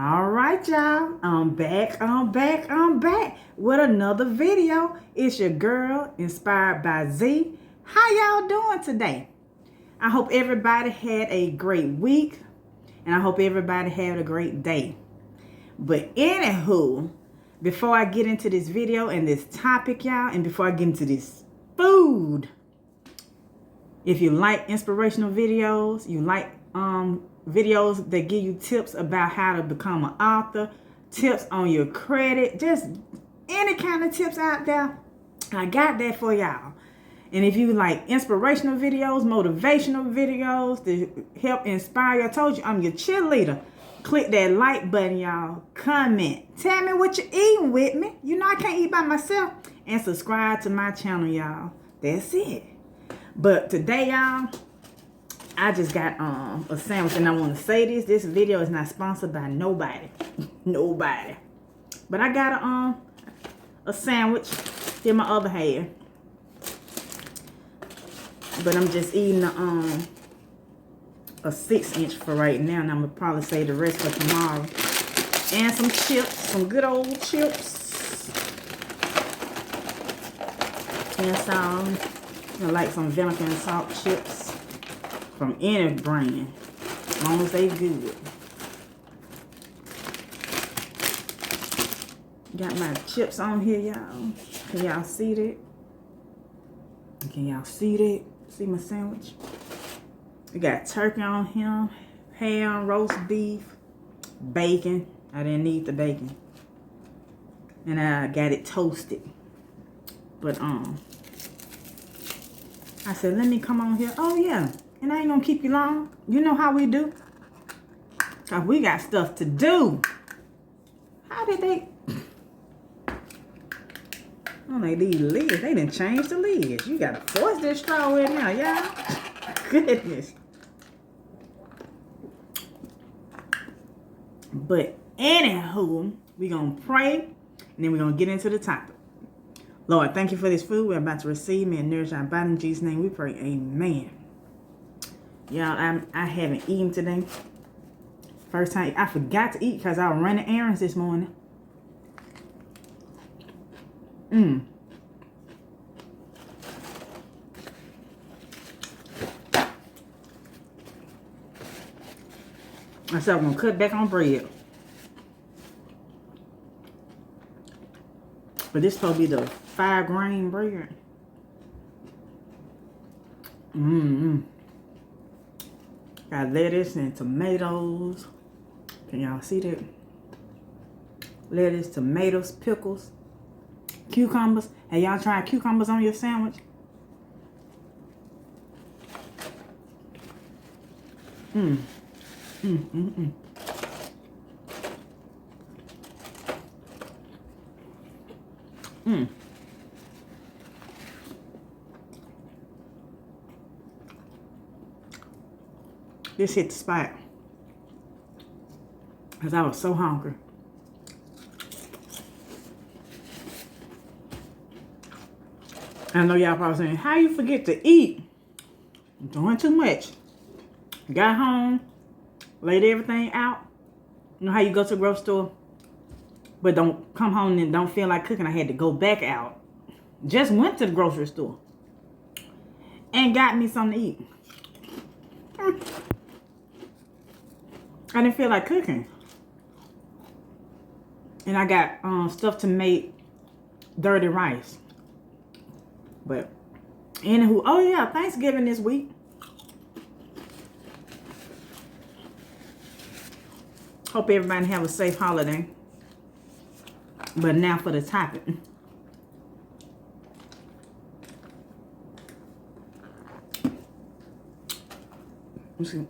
All right, y'all. I'm back with another video. It's your girl, Inspired by Z. How y'all doing today? I hope everybody had a great week, and I hope everybody had a great day. But anywho, before I get into this video and this topic, y'all, and before I get into this food, if you like inspirational videos, you like videos that give you tips about how to become an author, tips on your credit, just any kind of tips out there, I got that for y'all. And if you like inspirational videos, motivational videos to help inspire you, I told you I'm your cheerleader. Click that like button, y'all. Comment. Tell me what you're eating with me. You know I can't eat by myself. And subscribe to my channel, y'all. That's it. But today, y'all, I just got a sandwich, and I want to say this video is not sponsored by nobody. Nobody. But I got a sandwich in my other hand. But I'm just eating a 6-inch for right now, and I'm going to probably save the rest for tomorrow. And some chips, some good old chips. And some, like some vinegar and salt chips. From any brand, as long as they good. Got my chips on here, y'all. Can y'all see that? Can y'all see that? See my sandwich? We got turkey on here, ham, roast beef, bacon. I didn't need the bacon. And I got it toasted. But I said, let me come on here. Oh yeah. And I ain't gonna keep you long. You know how we do. Cause we got stuff to do. How did they? Oh, these lids. They didn't change the lids. You gotta force this straw in now, y'all. Goodness. But anywho, we gonna pray, and then we're gonna get into the topic. Lord, thank you for this food we're about to receive. May it nourish our body. In Jesus' name we pray. Amen. Y'all, I haven't eaten today. First time, I forgot to eat because I was running errands this morning. I said I'm going to cut back on bread. But this is supposed to be the 5-grain bread. Got lettuce and tomatoes. Can y'all see that? Lettuce, tomatoes, pickles, cucumbers. Have y'all tried cucumbers on your sandwich? This hit the spot. Because I was so hungry. I know y'all probably saying, how you forget to eat? I'm doing too much. Got home, laid everything out. You know how you go to the grocery store, but don't come home and don't feel like cooking? I had to go back out. Just went to the grocery store and got me something to eat. I didn't feel like cooking. And I got stuff to make dirty rice. But anywho, oh yeah, Thanksgiving this week. Hope everybody have a safe holiday. But now for the topic.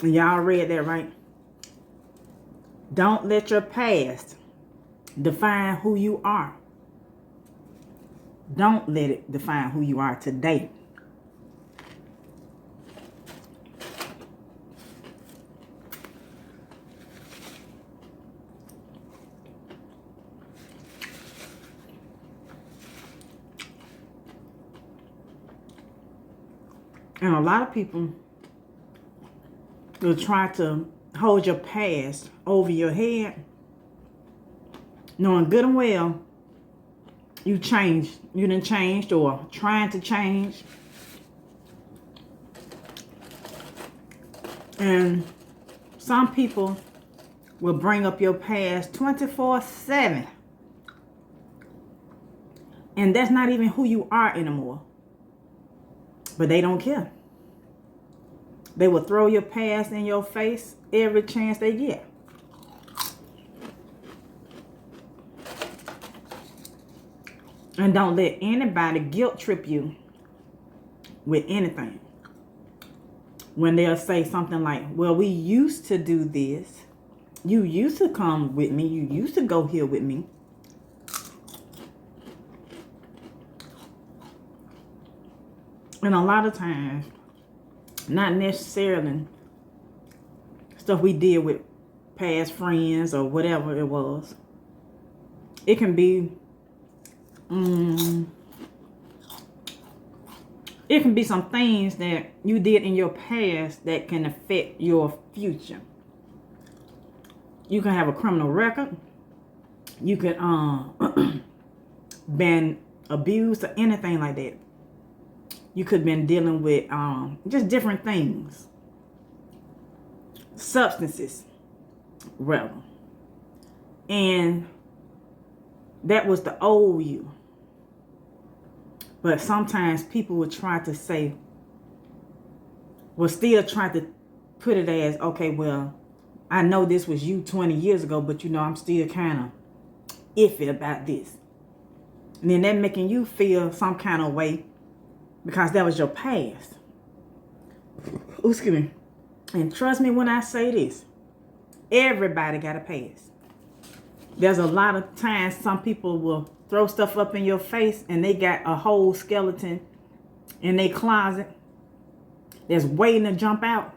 Y'all read that, right? Don't let your past define who you are. Don't let it define who you are today. And a lot of people will try to hold your past over your head knowing good and well you changed. You done changed or trying to change. And some people will bring up your past 24/7. And that's not even who you are anymore. But they don't care. They will throw your past in your face every chance they get. And don't let anybody guilt trip you with anything. When they'll say something like, well, we used to do this. You used to come with me. You used to go here with me. And a lot of times, not necessarily stuff we did with past friends or whatever it was. It can be, it can be some things that you did in your past that can affect your future. You can have a criminal record. You could been abused or anything like that. You could have been dealing with just different things. Substances, rather. And that was the old you. But sometimes people would try to say, will still try to put it as, okay, well, I know this was you 20 years ago, but you know, I'm still kind of iffy about this. And then that making you feel some kind of way because that was your past. Ooh, excuse me. And trust me when I say this, everybody got a past. There's a lot of times some people will throw stuff up in your face and they got a whole skeleton in their closet that's waiting to jump out.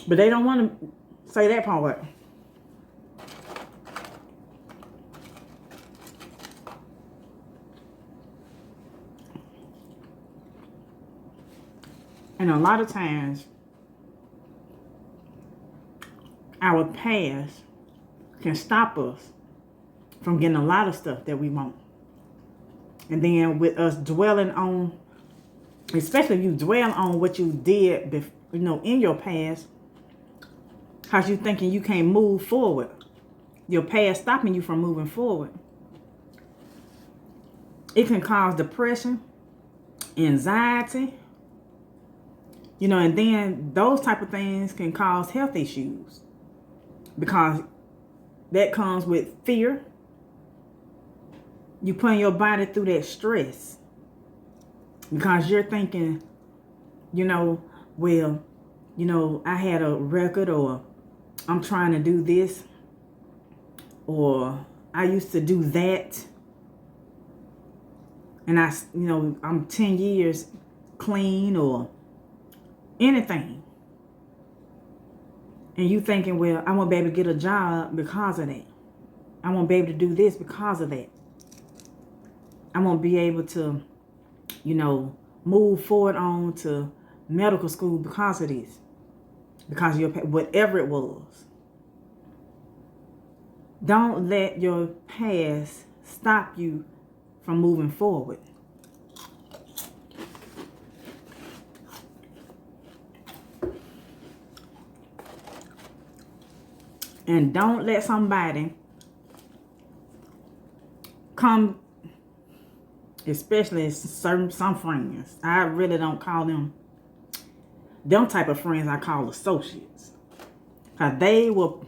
But they don't want to say that part. And a lot of times, our past can stop us from getting a lot of stuff that we want. And then with us dwelling on, especially if you dwell on what you did, in your past, because you thinking you can't move forward. Your past stopping you from moving forward. It can cause depression, anxiety, and then those type of things can cause health issues because that comes with fear. You putting your body through that stress because you're thinking, well, I had a record, or I'm trying to do this, or I used to do that, and I'm 10 years clean, or anything. And you thinking, well, I won't be able to get a job because of that. I won't be able to do this because of that. I won't be able to, move forward on to medical school because of this. Because whatever it was. Don't let your past stop you from moving forward. And don't let somebody come, especially some friends. I really don't call them type of friends. I call associates. Because they will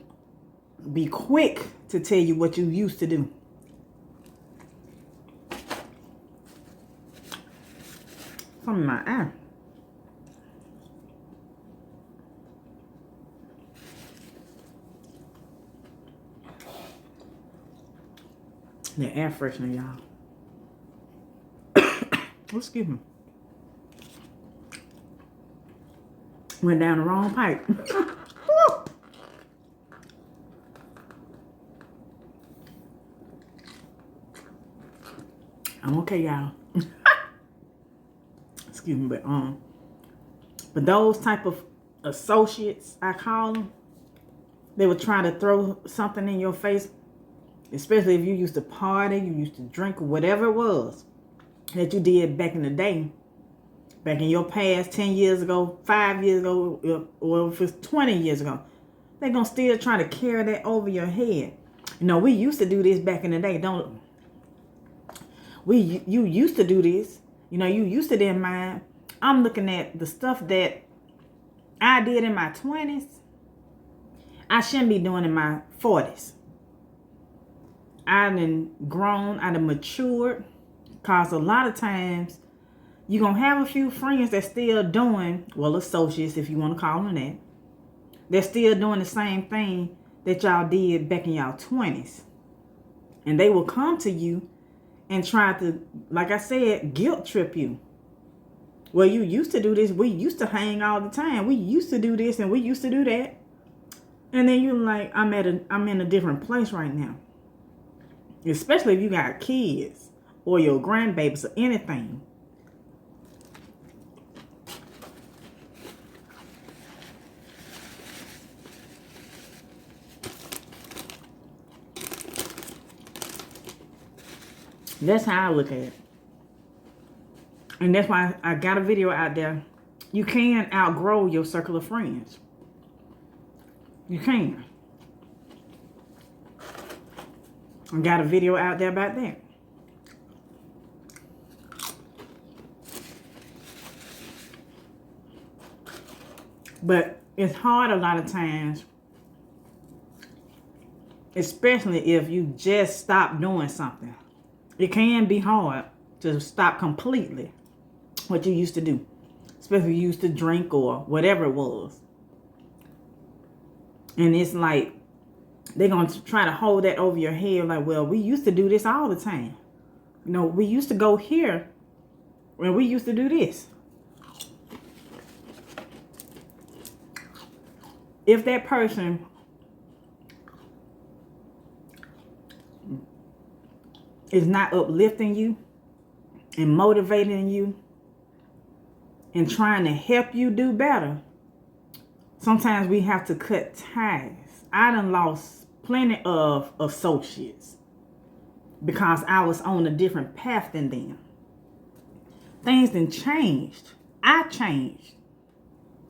be quick to tell you what you used to do. Something in my eye. The air freshener, y'all. Excuse me. Went down the wrong pipe. I'm okay, y'all. Excuse me, but those type of associates, I call them. They were trying to throw something in your face, especially if you used to party, you used to drink, or whatever it was that you did back in the day, back in your past, 10 years ago, 5 years ago, or if it's 20 years ago. They're going to still try to carry that over your head. You know, we used to do this back in the day, don't we? You used to do this. You know, you used to didn't mind. I'm looking at the stuff that I did in my 20s. I shouldn't be doing in my 40s. I done grown, I done matured. Because a lot of times, you're going to have a few friends that still doing, well, associates, if you want to call them that. They're still doing the same thing that y'all did back in y'all 20s. And they will come to you and try to, like I said, guilt trip you. Well, you used to do this. We used to hang all the time. We used to do this and we used to do that. And then you're like, I'm in a different place right now. Especially if you got kids or your grandbabies or anything. That's how I look at it. And that's why I got a video out there. You can outgrow your circle of friends. You can. I got a video out there about that. But it's hard a lot of times, especially if you just stop doing something. It can be hard to stop completely what you used to do. Especially if you used to drink or whatever it was. And it's like, they're going to try to hold that over your head. Like, well, we used to do this all the time. You know, we used to go here when we used to do this. If that person is not uplifting you and motivating you and trying to help you do better, sometimes we have to cut ties. I done lost plenty of associates because I was on a different path than them. Things done changed. I changed.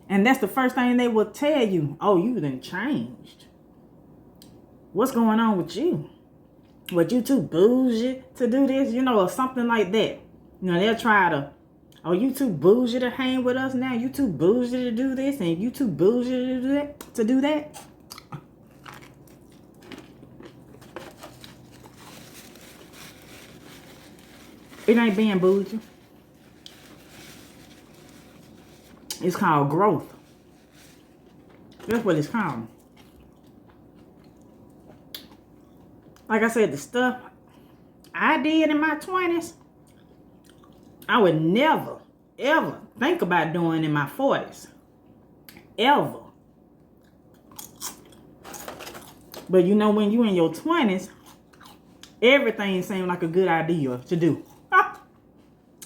And that's the first thing they will tell you. Oh, you done changed. What's going on with you? What, you too bougie to do this? You know, or something like that. You know, they'll try to, oh, you too bougie to hang with us now? You too bougie to do this? And you too bougie to do that? It ain't being bougie. It's called growth. That's what it's called. Like I said, the stuff I did in my 20s, I would never, ever think about doing in my 40s. Ever. But you know, when you in your 20s, everything seems like a good idea to do.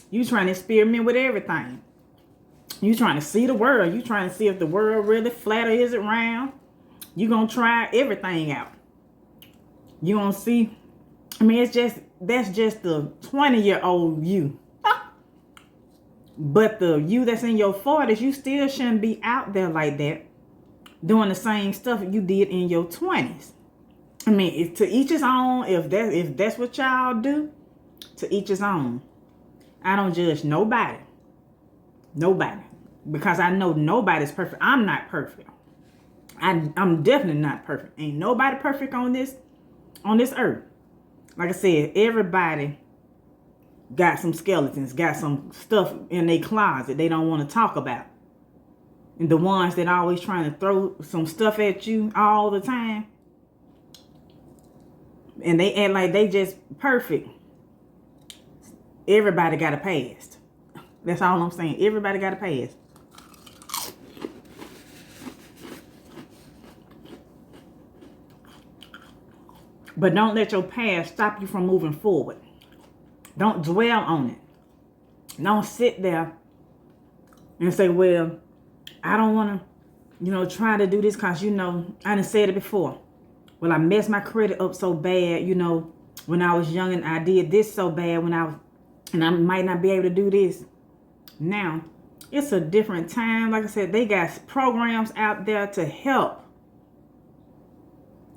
You trying to experiment with everything. You trying to see the world. You trying to see if the world really flat or is it round. You gonna try everything out. You gonna see. I mean, that's just the 20-year-old you. But the you that's in your 40s, you still shouldn't be out there like that, doing the same stuff you did in your 20s. I mean, it's to each his own. If that's what y'all do, to each his own. I don't judge nobody. Nobody. Because I know nobody's perfect. I'm not perfect. I'm definitely not perfect. Ain't nobody perfect on this earth. Like I said, everybody got some skeletons, got some stuff in their closet they don't want to talk about. And the ones that always trying to throw some stuff at you all the time, and they act like they just perfect. Everybody got a past. That's all I'm saying. Everybody got a past. But don't let your past stop you from moving forward. Don't dwell on it. Don't sit there and say, well, I don't want to trying to do this because, I done said it before. Well, I messed my credit up so bad, when I was young, and I did this so bad and I might not be able to do this. Now, it's a different time. Like I said, they got programs out there to help.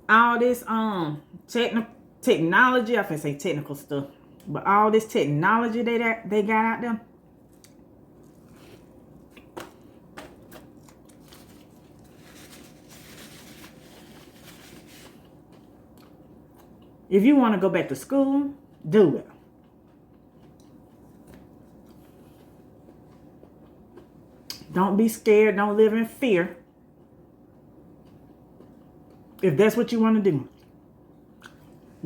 All this technology, I can say technical stuff, but all this technology they got out there. If you want to go back to school, do it. Don't be scared. Don't live in fear. If that's what you want to do.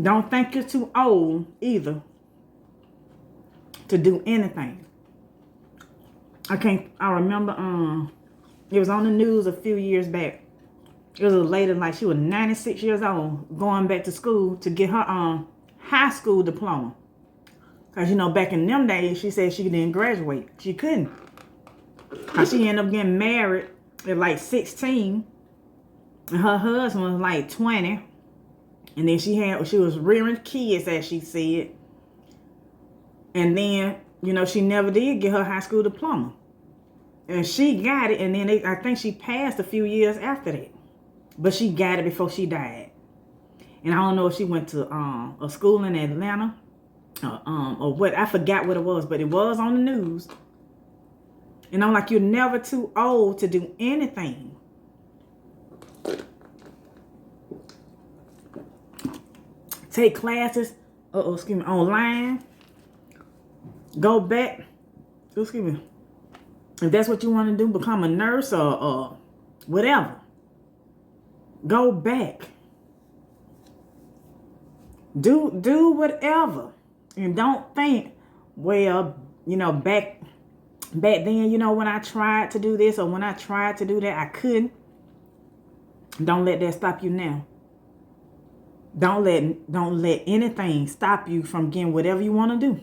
Don't think you're too old either to do anything. I remember it was on the news a few years back. It was a lady, like she was 96 years old, going back to school to get her high school diploma. Because, back in them days, she said she didn't graduate. She couldn't. Because she ended up getting married at like 16. And her husband was like 20. And then she was rearing kids, as she said. And then, she never did get her high school diploma. And she got it, and then I think she passed a few years after that. But she got it before she died. And I don't know if she went to a school in Atlanta or what. I forgot what it was, but it was on the news. And I'm like, you're never too old to do anything. Take classes, online. Go back. If that's what you want to do, become a nurse or whatever. Go back. Do whatever. And don't think, well, back then, when I tried to do this or when I tried to do that, I couldn't. Don't let that stop you now. Don't let anything stop you from getting whatever you want to do.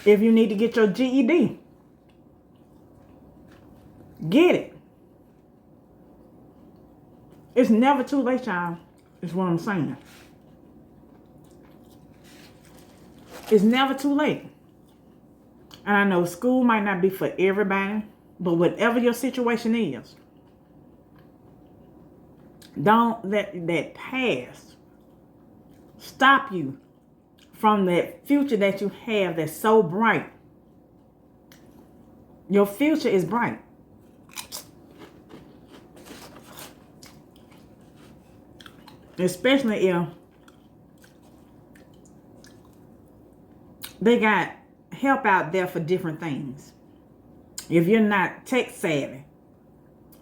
If you need to get your GED, get it. It's never too late, y'all. Is what I'm saying. It's never too late. And I know school might not be for everybody, but whatever your situation is, don't let that past stop you from that future that you have that's so bright. Your future is bright. Especially if they got help out there for different things. If you're not tech savvy,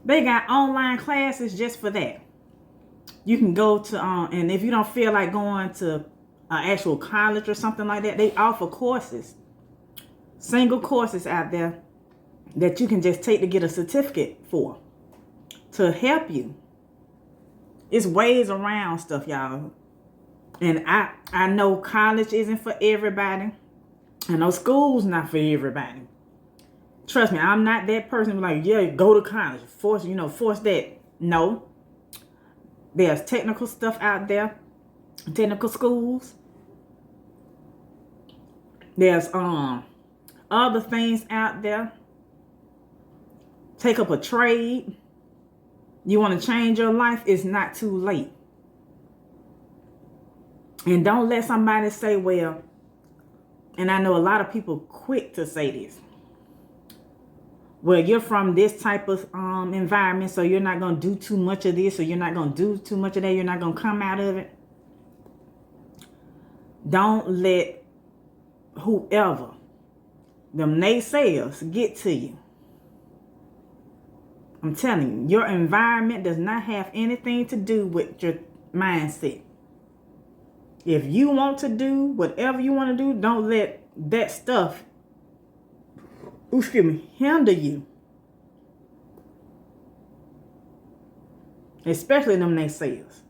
they got online classes just for that. You can go to, and if you don't feel like going to an actual college or something like that, they offer courses, single courses out there that you can just take to get a certificate for, to help you. It's ways around stuff, y'all. And I know college isn't for everybody. I know school's not for everybody. Trust me, I'm not that person who's like, yeah, go to college. Force that. No. There's technical stuff out there. Technical schools. There's other things out there. Take up a trade. You want to change your life? It's not too late. And don't let somebody say, well, and I know a lot of people quick to say this. Well, you're from this type of environment, so you're not going to do too much of this, or you're not going to do too much of that. You're not going to come out of it. Don't let whoever, them naysayers, get to you. I'm telling you, your environment does not have anything to do with your mindset. If you want to do whatever you want to do, don't let that stuff, hinder you. Especially them naysayers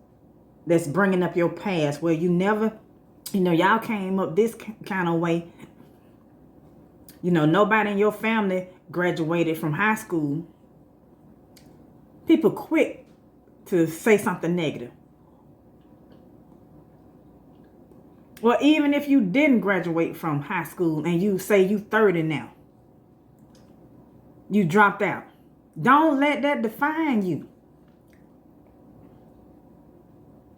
that's bringing up your past where you never, y'all came up this kind of way You know, nobody in your family graduated from high school. People quick to say something negative. Well, even if you didn't graduate from high school and you say you 30 now, you dropped out. Don't let that define you.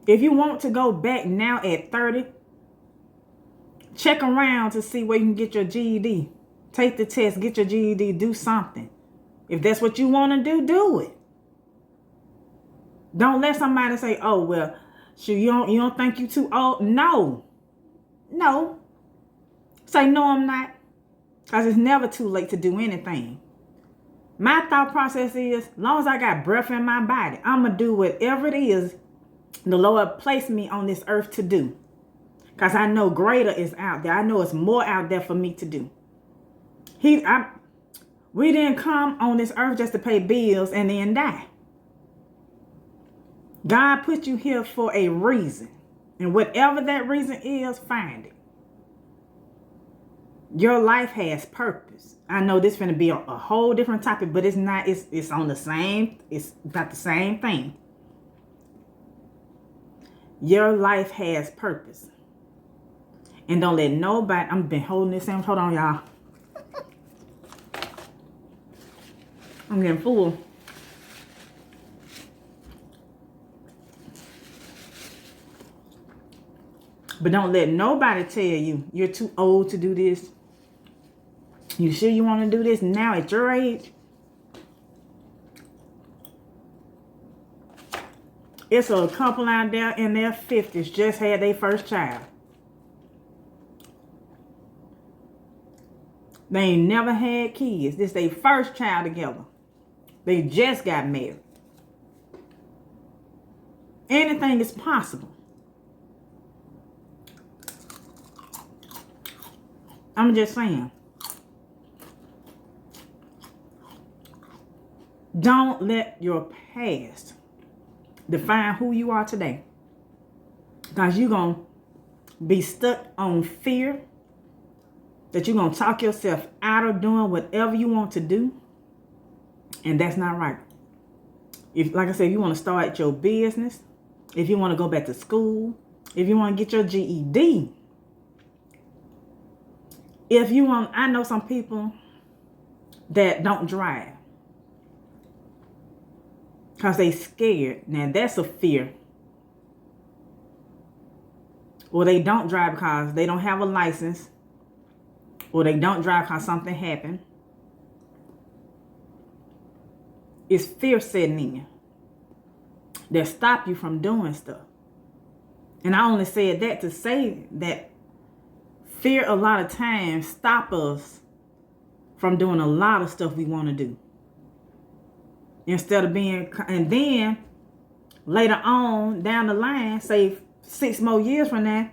If you want to go back now at 30, check around to see where you can get your GED. Take the test, get your GED, do something. If that's what you want to do, do it. Don't let somebody say, oh, well, sure, you don't think you too old? No. Say, no, I'm not. Because it's never too late to do anything. My thought process is, as long as I got breath in my body, I'm going to do whatever it is the Lord placed me on this earth to do. Because I know greater is out there. I know it's more out there for me to do. We didn't come on this earth just to pay bills and then die. God put you here for a reason. And whatever that reason is, find it. Your life has purpose. I know this is going to be a whole different topic, but it's not. It's on the same. It's about the same thing. Your life has purpose. And don't let nobody. I've been holding this in. Hold on, y'all. I'm getting full. But don't let nobody tell you you're too old to do this. You sure you want to do this now at your age? It's a couple out there in their 50s just had their first child. They ain't never had kids. This is their first child together. They just got married. Anything is possible. I'm just saying. Don't let your past define who you are today. Because you're going to be stuck on fear that you're going to talk yourself out of doing whatever you want to do. And that's not right. If, like I said, if you want to start your business, if you want to go back to school, if you want to get your GED, if you want, I know some people that don't drive because they scared. Now that's a fear. Or they don't drive because they don't have a license. Or they don't drive because something happened. It's fear setting in that stop you from doing stuff. And I only said that to say that fear a lot of times stop us from doing a lot of stuff we want to do. Instead of being, and then later on down the line, say 6 more years from now,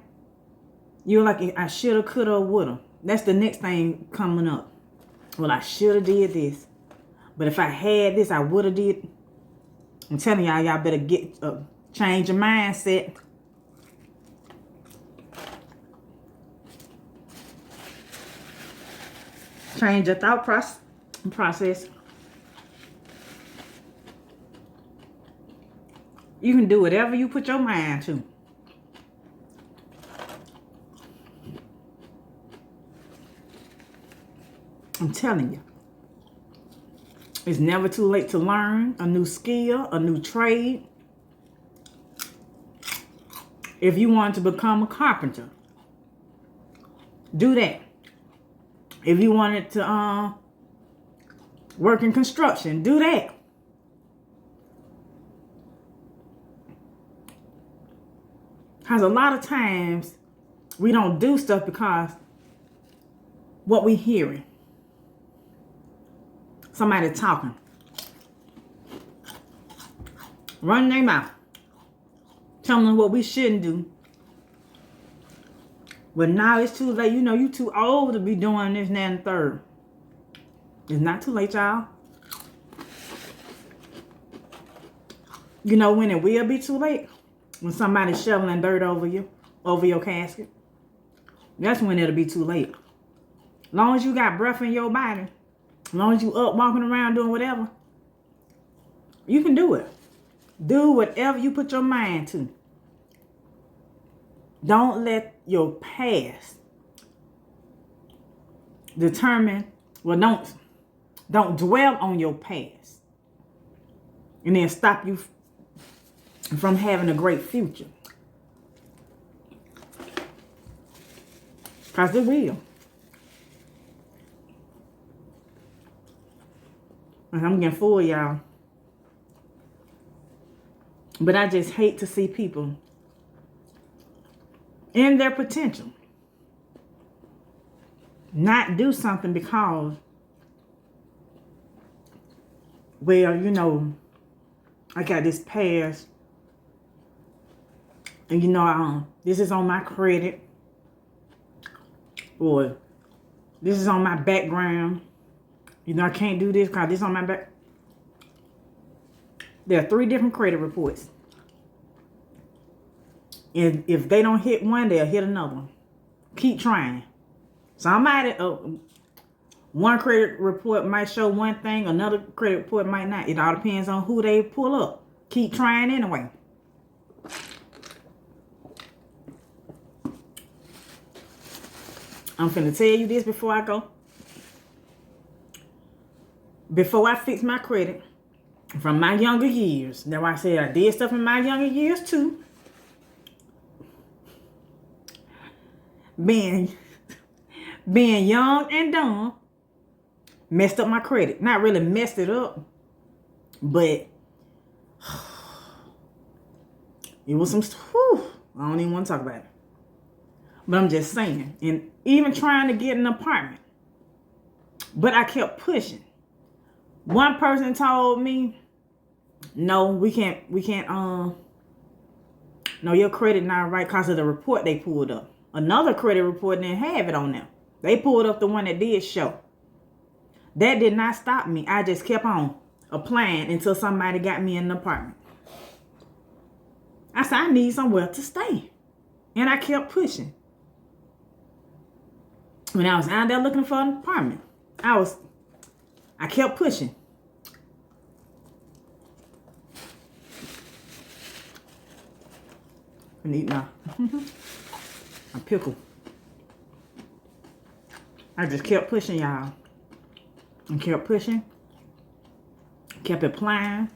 you're like, I shoulda, coulda, woulda. That's the next thing coming up. Well, I shoulda did this. But if I had this, I woulda did. I'm telling y'all better get change your mindset. Change your thought process. You can do whatever you put your mind to. I'm telling you. It's never too late to learn a new skill, a new trade. If you want to become a carpenter, do that. If you wanted to work in construction, do that. Because a lot of times we don't do stuff because what we hearing. Somebody talking. Running their mouth. Telling them what we shouldn't do. But now it's too late. You know, you too old to be doing this, that, and the third. It's not too late, y'all. You know when it will be too late? When somebody's shoveling dirt over you, over your casket. That's when it'll be too late. long as you got breath in your body, as long as you up walking around doing whatever, you can do it. Do whatever you put your mind to. Don't let your past determine, well, don't dwell on your past and then stop you from having a great future. Because it will. And I'm getting full, y'all. But I just hate to see people in their potential not do something because, well, you know, I got this past, and you know, this is on my credit, or this is on my background. You know, I can't do this because this is on my back. There are 3 different credit reports. And if they don't hit one, they'll hit another one. Keep trying. Somebody, one credit report might show one thing, another credit report might not. It all depends on who they pull up. Keep trying anyway. I'm finna tell you this before I go. Before I fix my credit from my younger years. Now I said I did stuff in my younger years too. Being young and dumb messed up my credit. Not really messed it up, but it was some, whew, I don't even want to talk about it. But I'm just saying, and even trying to get an apartment, but I kept pushing. One person told me, no, we can't, no, your credit not right because of the report they pulled up. Another credit report didn't have it on them. They pulled up the one that did show. That did not stop me. I just kept on applying until somebody got me an apartment. I said, I need somewhere to stay. And I kept pushing. When I was out there looking for an apartment, I kept pushing. I need now. A pickle. I just kept pushing, y'all. And kept pushing. Kept applying.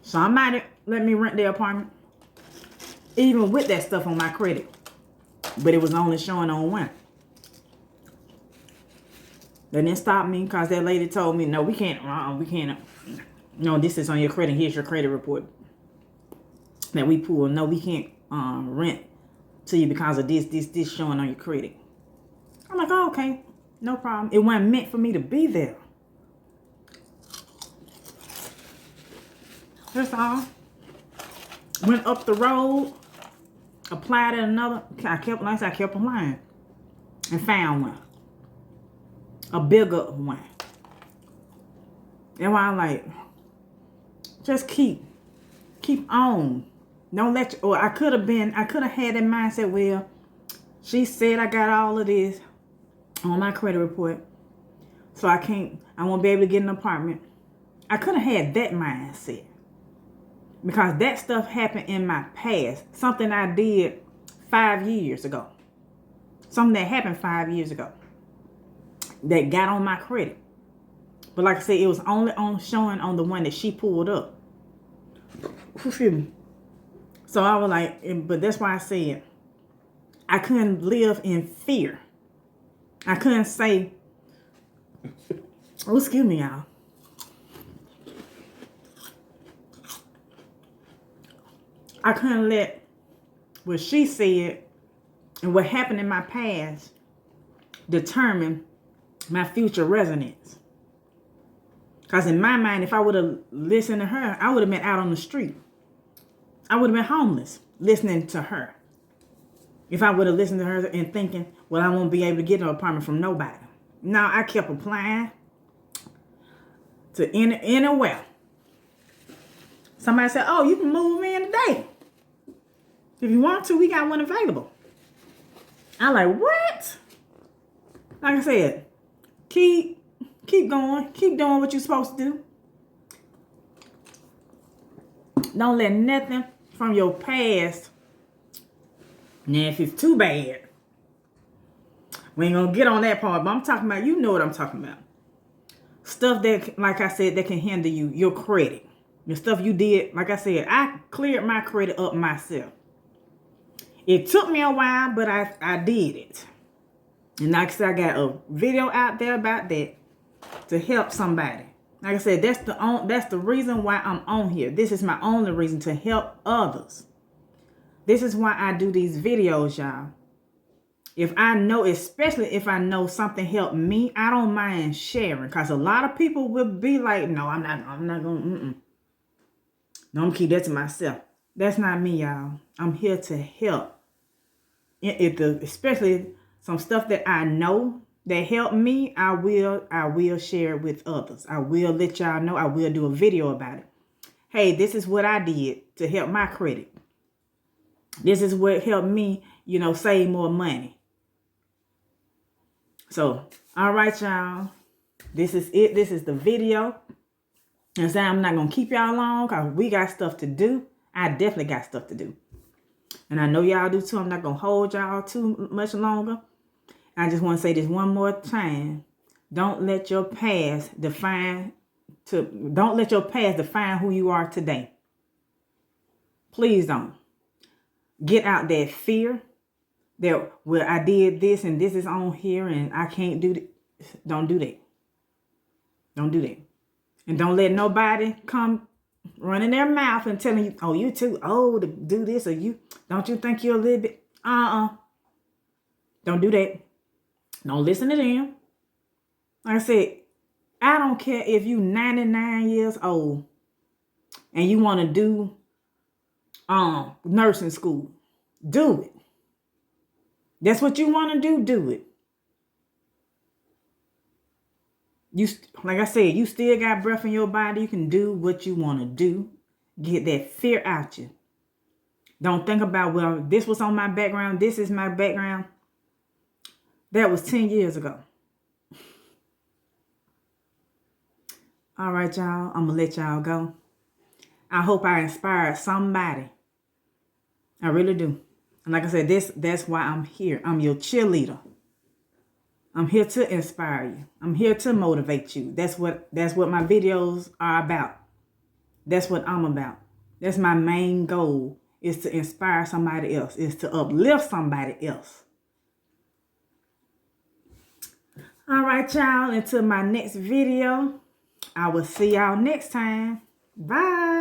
Somebody let me rent their apartment. Even with that stuff on my credit. But it was only showing on one. That didn't stop me because that lady told me, no, we can't. No, this is on your credit. Here's your credit report that we pulled. No, we can't rent to you because of this showing on your credit. I'm like, oh, okay, no problem. It wasn't meant for me to be there. That's all. Went up the road, applied at another. I kept applying and found one, a bigger one. And I'm like, just keep on. Don't let you, or I could have had that mindset, well, she said I got all of this on my credit report, so I won't be able to get an apartment. I could have had that mindset. Because that stuff happened in my past. Something I did 5 years ago. Something that happened 5 years ago. That got on my credit. But like I said, it was only showing on the one that she pulled up. So I was like, but that's why I said I couldn't live in fear. I couldn't say, oh, excuse me, y'all. I couldn't let what she said and what happened in my past determine my future resonance. Because in my mind, if I would have listened to her, I would have been out on the street. I would have been homeless listening to her. If I would have listened to her and thinking, well, I won't be able to get an apartment from nobody. No, I kept applying to anywhere. Somebody said, oh, you can move in today. If you want to, we got one available. I'm like, what? Like I said, keep going. Keep doing what you're supposed to do. Don't let nothing from your past. Now, if it's too bad, we ain't gonna get on that part. But I'm talking about, you know what I'm talking about. Stuff that, like I said, that can hinder you, your credit. The stuff you did, like I said, I cleared my credit up myself. It took me a while, but I did it. And like I said, I got a video out there about that to help somebody. Like I said, that's the reason why I'm on here. This is my only reason, to help others. This is why I do these videos, y'all. If I know, especially if I know something helped me, I don't mind sharing. Because a lot of people will be like, no, I'm not going, no, I'm keep that to myself. That's not me, y'all. I'm here to help. Especially some stuff that I know that helped me, I will share it with others. I will let y'all know. I will do a video about it. Hey, this is what I did to help my credit. This is what helped me, save more money. So, all right, y'all. This is it. This is the video. And so I'm not going to keep y'all long because we got stuff to do. I definitely got stuff to do. And I know y'all do too. I'm not going to hold y'all too much longer. I just want to say this one more time. Don't let your past define who you are today. Please don't. Get out that fear that, well, I did this and this is on here and I can't do it. Don't do that. Don't do that. And don't let nobody come running their mouth and telling you, oh, you too old to do this, or don't you think you're a little bit, Don't do that. Don't listen to them. Like I said, I don't care if you 99 years old and you want to do nursing school. Do it. That's what you want to do it. Like I said, you still got breath in your body. You can do what you want to do. Get that fear out you. Don't think about, well, this was on my background. This is my background. That was 10 years ago. All right, y'all. I'm going to let y'all go. I hope I inspired somebody. I really do. And like I said, that's why I'm here. I'm your cheerleader. I'm here to inspire you. I'm here to motivate you. That's what my videos are about. That's what I'm about. That's my main goal, is to inspire somebody else, is to uplift somebody else. All right, y'all. Until my next video, I will see y'all next time. Bye.